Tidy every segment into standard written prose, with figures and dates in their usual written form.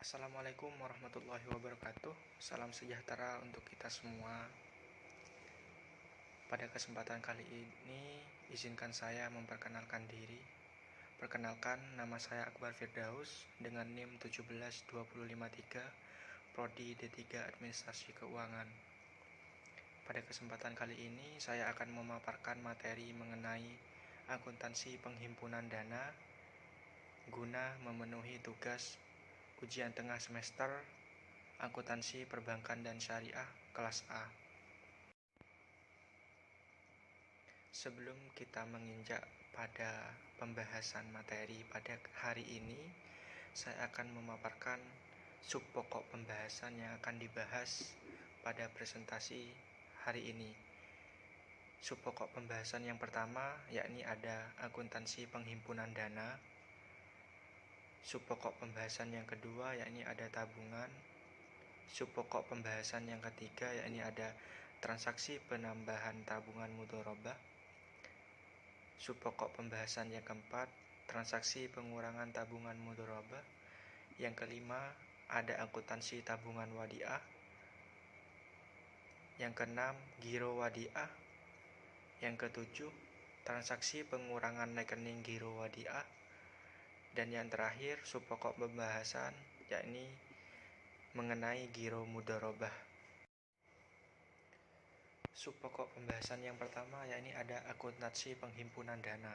Assalamualaikum warahmatullahi wabarakatuh. Salam sejahtera untuk kita semua. Pada kesempatan kali ini, izinkan saya memperkenalkan diri. Perkenalkan, nama saya Akbar Firdaus dengan NIM 17253, Prodi D3 Administrasi Keuangan. Pada kesempatan kali ini, saya akan memaparkan materi mengenai akuntansi penghimpunan dana guna memenuhi tugas ujian tengah semester akuntansi perbankan dan syariah kelas A. Sebelum kita menginjak pada pembahasan materi pada hari ini, saya akan memaparkan sub pokok pembahasan yang akan dibahas pada presentasi hari ini. Sub pokok pembahasan yang pertama yakni ada akuntansi penghimpunan dana. Sub pokok pembahasan yang kedua yakni ada tabungan. Sub pokok pembahasan yang ketiga yakni ada transaksi penambahan tabungan mudharabah. Sub pokok pembahasan yang keempat, transaksi pengurangan tabungan mudharabah. Yang kelima, ada akuntansi tabungan wadiah. Yang keenam, giro wadiah. Yang ketujuh, transaksi pengurangan rekening giro wadiah. Dan yang terakhir, sub pokok pembahasan yakni mengenai giro mudharabah. Sub pokok pembahasan yang pertama yakni ada akuntansi penghimpunan dana.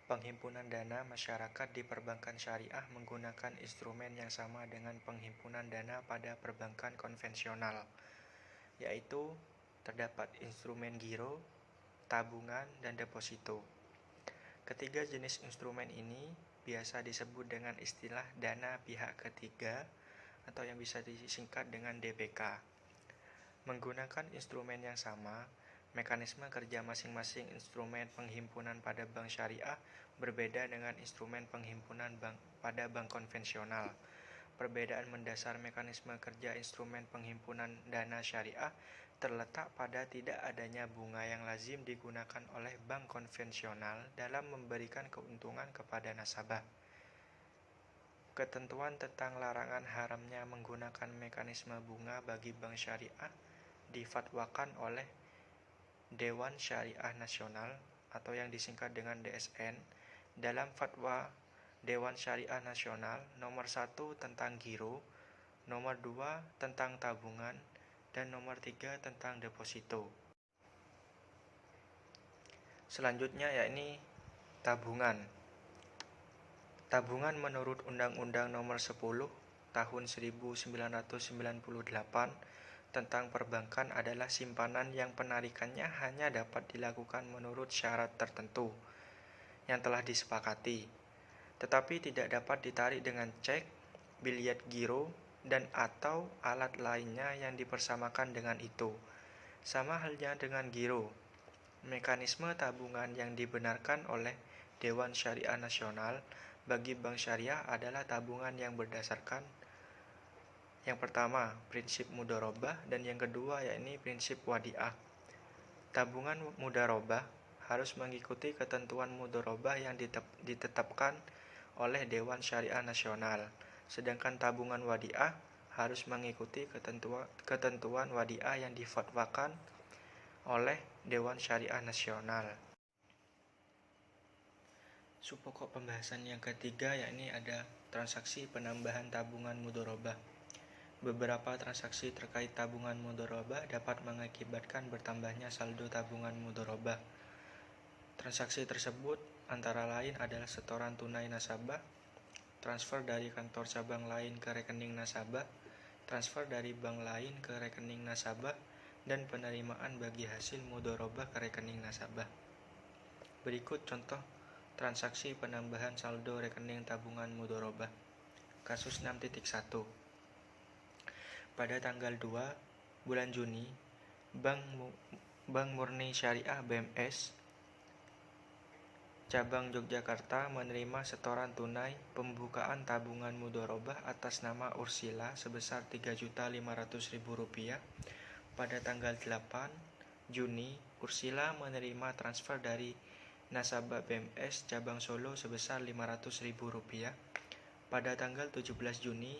Penghimpunan dana masyarakat di perbankan syariah menggunakan instrumen yang sama dengan penghimpunan dana pada perbankan konvensional, yaitu terdapat instrumen giro, tabungan, dan deposito. Ketiga jenis instrumen ini biasa disebut dengan istilah dana pihak ketiga atau yang bisa disingkat dengan DPK. Menggunakan instrumen yang sama, mekanisme kerja masing-masing instrumen penghimpunan pada bank syariah berbeda dengan instrumen penghimpunan pada bank konvensional. Perbedaan mendasar mekanisme kerja instrumen penghimpunan dana syariah terletak pada tidak adanya bunga yang lazim digunakan oleh bank konvensional dalam memberikan keuntungan kepada nasabah. Ketentuan tentang larangan haramnya menggunakan mekanisme bunga bagi bank syariah difatwakan oleh Dewan Syariah Nasional atau yang disingkat dengan DSN dalam Fatwa Dewan Syariah Nasional nomor 1 tentang giro, nomor 2 tentang tabungan, dan nomor 3 tentang deposito. Selanjutnya yakni tabungan. Tabungan menurut Undang-Undang nomor 10 tahun 1998 tentang perbankan adalah simpanan yang penarikannya hanya dapat dilakukan menurut syarat tertentu yang telah disepakati, tetapi tidak dapat ditarik dengan cek, biliet giro, dan atau alat lainnya yang dipersamakan dengan itu. Sama halnya dengan giro, mekanisme tabungan yang dibenarkan oleh Dewan Syariah Nasional bagi bank syariah adalah tabungan yang berdasarkan yang pertama, prinsip mudharabah, dan yang kedua yakni prinsip wadiah. Tabungan mudharabah harus mengikuti ketentuan mudharabah yang ditetapkan oleh Dewan Syariah Nasional, sedangkan tabungan wadiah harus mengikuti ketentuan wadiah yang difatwakan oleh Dewan Syariah Nasional. Sub pokok pembahasan yang ketiga yakni ada transaksi penambahan tabungan mudharabah. Beberapa transaksi terkait tabungan mudharabah dapat mengakibatkan bertambahnya saldo tabungan mudharabah. Transaksi tersebut antara lain adalah setoran tunai nasabah, transfer dari kantor cabang lain ke rekening nasabah, transfer dari bank lain ke rekening nasabah, dan penerimaan bagi hasil mudharabah ke rekening nasabah. Berikut contoh transaksi penambahan saldo rekening tabungan mudharabah. Kasus 6.1. Pada tanggal 2 bulan Juni, Bank Murni Syariah BMS Cabang Yogyakarta menerima setoran tunai pembukaan tabungan mudharabah atas nama Ursila sebesar Rp3.500.000. Pada tanggal 8 Juni, Ursila menerima transfer dari nasabah BMS Cabang Solo sebesar Rp500.000. Pada tanggal 17 Juni,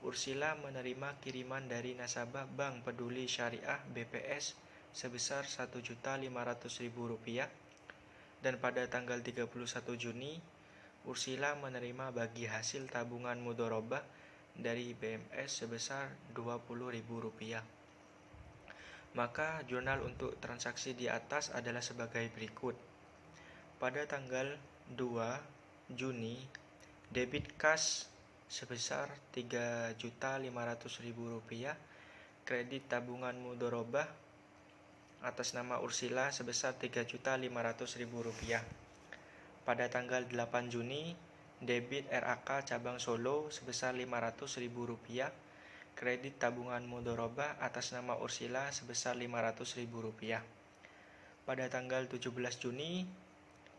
Ursila menerima kiriman dari nasabah Bank Peduli Syariah BPS sebesar Rp1.500.000 dan pada tanggal 31 Juni Ursila menerima bagi hasil tabungan mudharabah dari BMS sebesar Rp20.000. Maka jurnal untuk transaksi di atas adalah sebagai berikut. Pada tanggal 2 Juni, debit cash sebesar Rp3.500.000, kredit tabungan mudharabah atas nama Ursila sebesar Rp3.500.000. Pada tanggal 8 Juni, debit RAK cabang Solo sebesar Rp500.000, kredit tabungan mudharabah atas nama Ursila sebesar Rp500.000. Pada tanggal 17 Juni,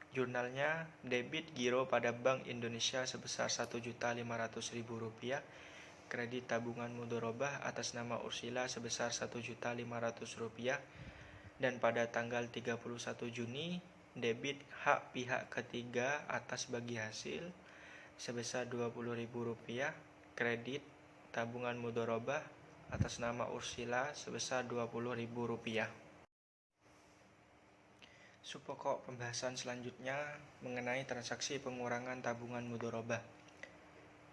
jurnalnya debit giro pada Bank Indonesia sebesar Rp1.500.000, kredit tabungan mudharabah atas nama Ursila sebesar Rp1.500.000, dan pada tanggal 31 Juni, debit hak pihak ketiga atas bagi hasil sebesar Rp20.000, kredit tabungan mudharabah atas nama Ursila sebesar Rp20.000. Subpokok pembahasan selanjutnya mengenai transaksi pengurangan tabungan mudharabah.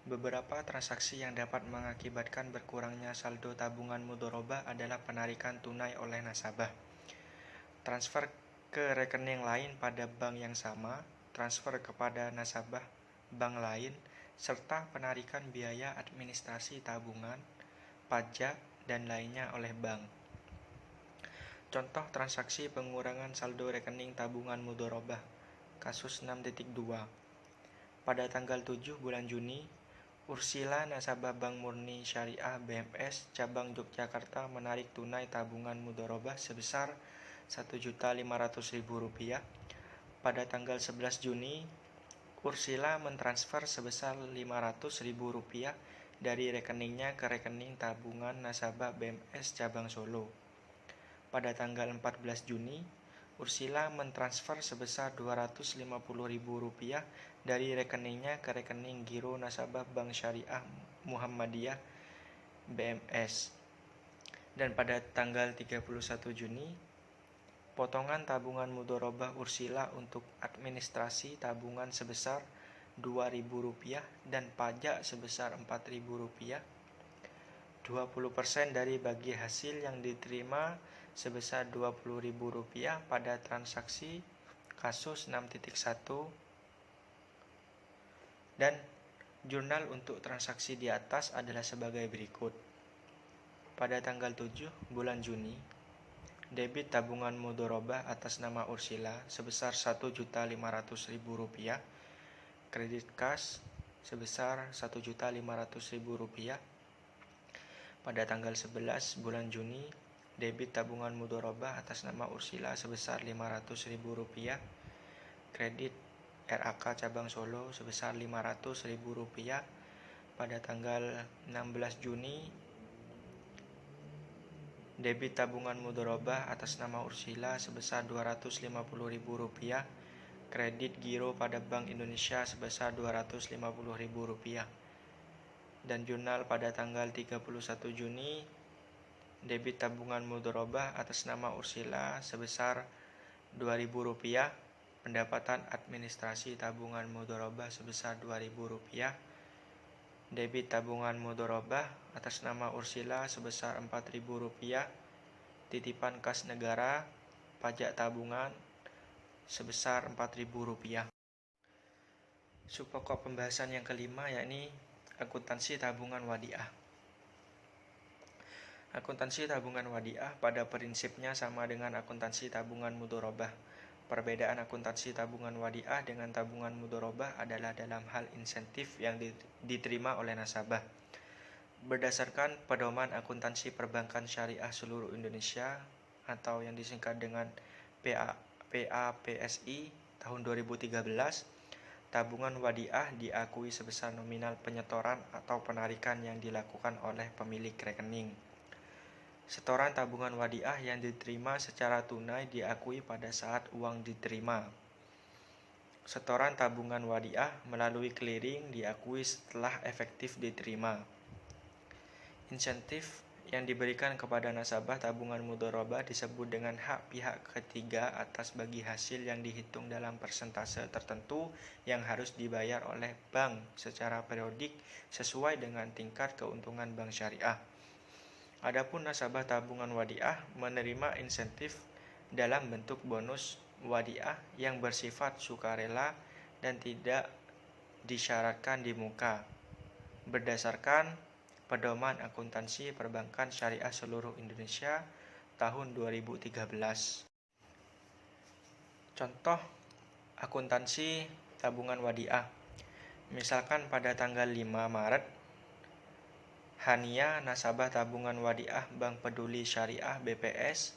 Beberapa transaksi yang dapat mengakibatkan berkurangnya saldo tabungan mudharabah adalah penarikan tunai oleh nasabah, transfer ke rekening lain pada bank yang sama, transfer kepada nasabah bank lain, serta penarikan biaya administrasi tabungan, pajak, dan lainnya oleh bank. Contoh transaksi pengurangan saldo rekening tabungan mudharabah, kasus 6.2. Pada tanggal 7 bulan Juni, Ursila nasabah Bank Murni Syariah BMS cabang Yogyakarta menarik tunai tabungan mudharabah sebesar Rp1.500.000. Pada tanggal 11 Juni, Ursila mentransfer sebesar Rp500.000 dari rekeningnya ke rekening tabungan nasabah BMS cabang Solo. Pada tanggal 14 Juni, Ursila mentransfer sebesar Rp250.000 dari rekeningnya ke rekening giro nasabah Bank Syariah Muhammadiyah BMS. Dan pada tanggal 31 Juni, potongan tabungan mudharabah Ursila untuk administrasi tabungan sebesar Rp2.000 dan pajak sebesar Rp4.000. 20% dari bagi hasil yang diterima sebesar Rp20.000 pada transaksi kasus 6.1, dan jurnal untuk transaksi di atas adalah sebagai berikut. Pada tanggal 7 bulan Juni, debit tabungan mudharabah atas nama Ursila sebesar Rp1.500.000, kredit kas sebesar Rp1.500.000. Pada tanggal 11 bulan Juni, debit tabungan mudharabah atas nama Ursila sebesar Rp500.000, kredit RAK cabang Solo sebesar Rp500.000. Pada tanggal 16 Juni, debit tabungan mudharabah atas nama Ursila sebesar Rp250.000, kredit giro pada Bank Indonesia sebesar Rp250.000. Dan jurnal pada tanggal 31 Juni, debit tabungan mudharabah atas nama Ursila sebesar Rp2.000, pendapatan administrasi tabungan mudharabah sebesar Rp2.000, debit tabungan mudharabah atas nama Ursila sebesar Rp4.000, titipan kas negara, pajak tabungan sebesar Rp4.000. Subpokok pembahasan yang kelima yakni akuntansi tabungan wadiah. Akuntansi tabungan wadiah pada prinsipnya sama dengan akuntansi tabungan mudharabah. Perbedaan akuntansi tabungan wadiah dengan tabungan mudharabah adalah dalam hal insentif yang diterima oleh nasabah. Berdasarkan Pedoman Akuntansi Perbankan Syariah Seluruh Indonesia atau yang disingkat dengan PAPSI tahun 2013, tabungan wadiah diakui sebesar nominal penyetoran atau penarikan yang dilakukan oleh pemilik rekening. Setoran tabungan wadiah yang diterima secara tunai diakui pada saat uang diterima. Setoran tabungan wadiah melalui clearing diakui setelah efektif diterima. Insentif yang diberikan kepada nasabah tabungan mudharabah disebut dengan hak pihak ketiga atas bagi hasil yang dihitung dalam persentase tertentu yang harus dibayar oleh bank secara periodik sesuai dengan tingkat keuntungan bank syariah. Adapun nasabah tabungan wadiah menerima insentif dalam bentuk bonus wadiah yang bersifat sukarela dan tidak disyaratkan di muka, berdasarkan Pedoman Akuntansi Perbankan Syariah Seluruh Indonesia tahun 2013. Contoh akuntansi tabungan wadiah. Misalkan pada tanggal 5 Maret, Hania nasabah tabungan wadiah Bank Peduli Syariah BPS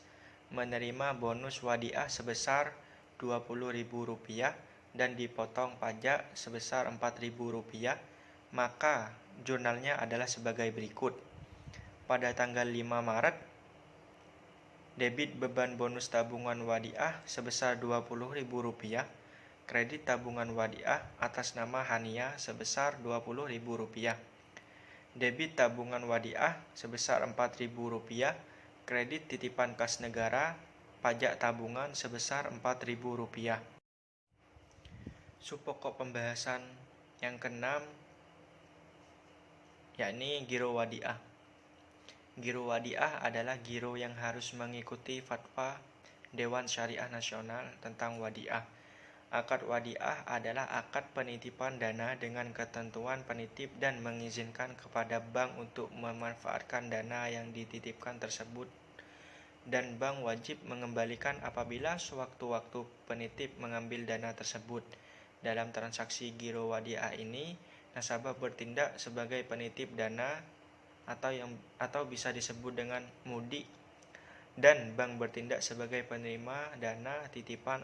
menerima bonus wadiah sebesar Rp20.000 dan dipotong pajak sebesar Rp4.000, maka jurnalnya adalah sebagai berikut. Pada tanggal 5 Maret, debit beban bonus tabungan wadiah sebesar Rp20.000, kredit tabungan wadiah atas nama Hania sebesar Rp20.000. Debit tabungan wadiah sebesar Rp4.000, kredit titipan kas negara, pajak tabungan sebesar Rp4.000. Subpokok pembahasan yang keenam yakni giro wadiah. Giro wadiah adalah giro yang harus mengikuti fatwa Dewan Syariah Nasional tentang wadiah. Akad wadiah adalah akad penitipan dana dengan ketentuan penitip dan mengizinkan kepada bank untuk memanfaatkan dana yang dititipkan tersebut, dan bank wajib mengembalikan apabila sewaktu-waktu penitip mengambil dana tersebut. Dalam transaksi giro wadiah ini, nasabah bertindak sebagai penitip dana atau bisa disebut dengan mudi, dan bank bertindak sebagai penerima dana titipan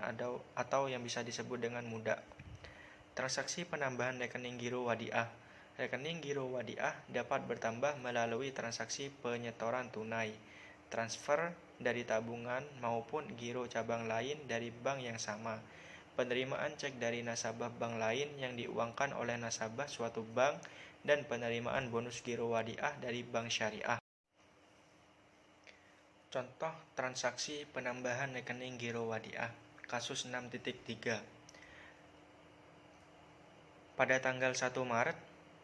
atau yang bisa disebut dengan muda. Transaksi penambahan rekening giro wadiah. Rekening giro wadiah dapat bertambah melalui transaksi penyetoran tunai, transfer dari tabungan maupun giro cabang lain dari bank yang sama, penerimaan cek dari nasabah bank lain yang diuangkan oleh nasabah suatu bank, dan penerimaan bonus giro wadiah dari bank syariah. Contoh transaksi penambahan rekening giro wadiah. Kasus 6.3. Pada tanggal 1 Maret,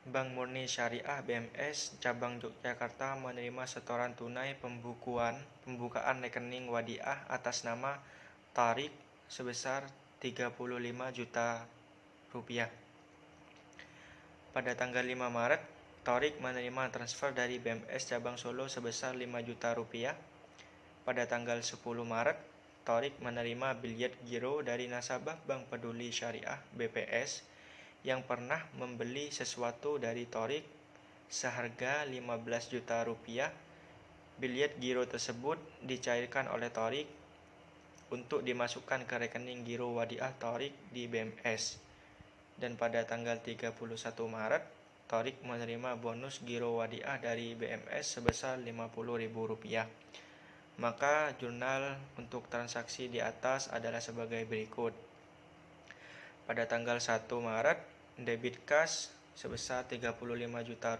Bank Murni Syariah BMS Cabang Yogyakarta menerima setoran tunai pembukaan rekening wadiah atas nama Tariq sebesar Rp35 juta. Pada tanggal 5 Maret, Tariq menerima transfer dari BMS Cabang Solo sebesar Rp5 juta. Pada tanggal 10 Maret, Tariq menerima bilyet giro dari nasabah Bank Peduli Syariah BPS yang pernah membeli sesuatu dari Tariq seharga Rp15 juta. Bilyet giro tersebut dicairkan oleh Tariq untuk dimasukkan ke rekening giro wadiah Tariq di BMS. Dan pada tanggal 31 Maret, Tariq menerima bonus giro wadiah dari BMS sebesar Rp50.000. Maka jurnal untuk transaksi di atas adalah sebagai berikut. Pada tanggal 1 Maret, debit kas sebesar Rp35 juta,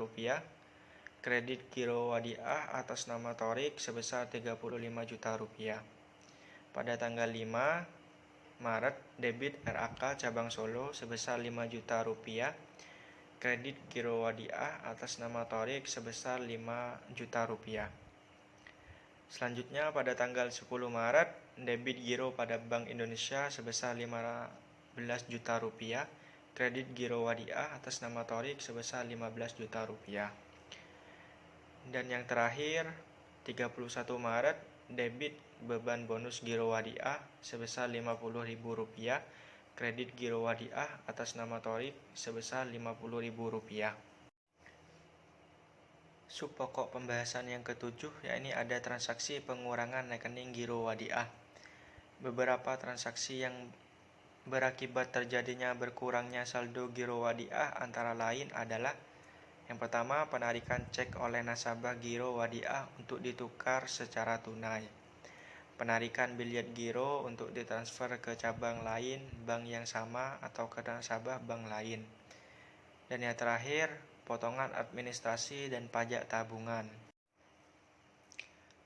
kredit giro wadiah atas nama Tariq sebesar Rp35 juta. Pada tanggal 5 Maret, debit RAK Cabang Solo sebesar Rp5 juta, kredit giro wadiah atas nama Tariq sebesar Rp5 juta. Selanjutnya pada tanggal 10 Maret, debit giro pada Bank Indonesia sebesar Rp15 juta, kredit giro wadiah atas nama Tariq sebesar Rp15 juta. Dan yang terakhir, 31 Maret, debit beban bonus giro wadiah sebesar Rp50.000, kredit giro wadiah atas nama Tariq sebesar Rp50.000. Subpokok pembahasan yang ketujuh yakni ada transaksi pengurangan rekening giro wadiah. Beberapa transaksi yang berakibat terjadinya berkurangnya saldo giro wadiah antara lain adalah: yang pertama, penarikan cek oleh nasabah giro wadiah untuk ditukar secara tunai, penarikan bilyet giro untuk ditransfer ke cabang lain bank yang sama atau ke nasabah bank lain, dan yang terakhir, potongan administrasi dan pajak tabungan.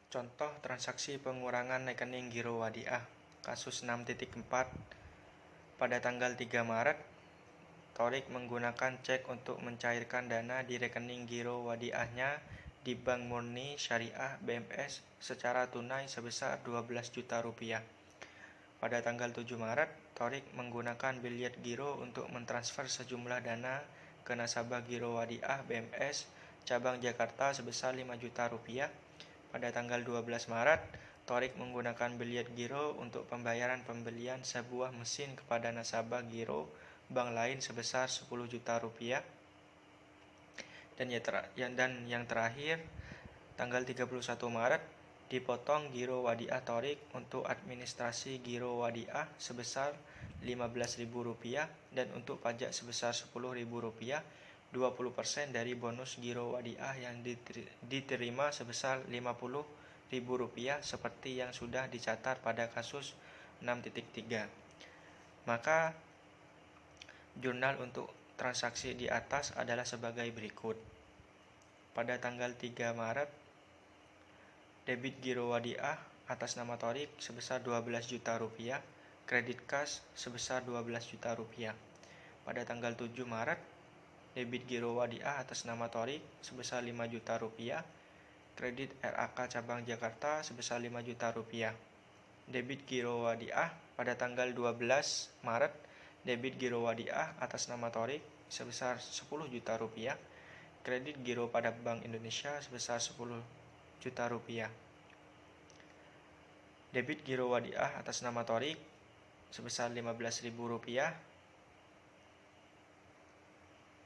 Contoh transaksi pengurangan rekening giro wadiah kasus 6.4 pada tanggal 3 Maret, Thorik menggunakan cek untuk mencairkan dana di rekening giro wadiahnya di Bank Murni Syariah BMS secara tunai sebesar 12 juta rupiah. Pada tanggal 7 Maret, Thorik menggunakan biljet giro untuk mentransfer sejumlah dana ke nasabah giro wadiah BMS cabang Jakarta sebesar 5 juta rupiah. Pada tanggal 12 Maret, Thorik menggunakan biljet giro untuk pembayaran pembelian sebuah mesin kepada nasabah giro bank lain sebesar 10 juta rupiah. Dan yang terakhir, tanggal 31 Maret, dipotong giro wadiah Thorik untuk administrasi giro wadiah sebesar Rp15.000 dan untuk pajak sebesar Rp10.000, 20% dari bonus giro wadiah yang diterima sebesar Rp50.000 seperti yang sudah dicatat pada kasus 6.3. Maka jurnal untuk transaksi di atas adalah sebagai berikut. Pada tanggal 3 Maret, debit giro wadiah atas nama Thorik sebesar Rp12 juta, kredit kas sebesar Rp12 juta. Pada tanggal 7 Maret, debit giro wadiah atas nama Thorik sebesar Rp5 juta, kredit RAK cabang Jakarta sebesar Rp5 juta. Debit giro wadiah pada tanggal 12 Maret, debit giro wadiah atas nama Thorik sebesar Rp10 juta, kredit giro pada Bank Indonesia sebesar Rp10 juta. Debit giro wadiah atas nama Thorik sebesar Rp15.000,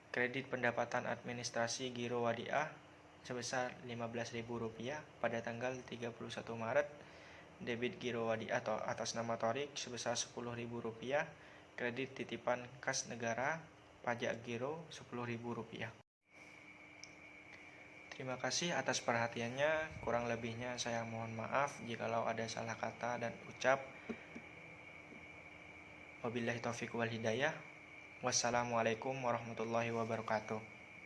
kredit pendapatan administrasi giro wadiah sebesar Rp15.000 pada tanggal 31 Maret, debit giro wadiah atas nama Thorik sebesar Rp10.000, kredit titipan kas negara pajak giro Rp10.000. Terima kasih atas perhatiannya, kurang lebihnya saya mohon maaf jikalau ada salah kata dan ucap. Wabillahi taufiq wal hidayah. Wassalamualaikum warahmatullahi wabarakatuh.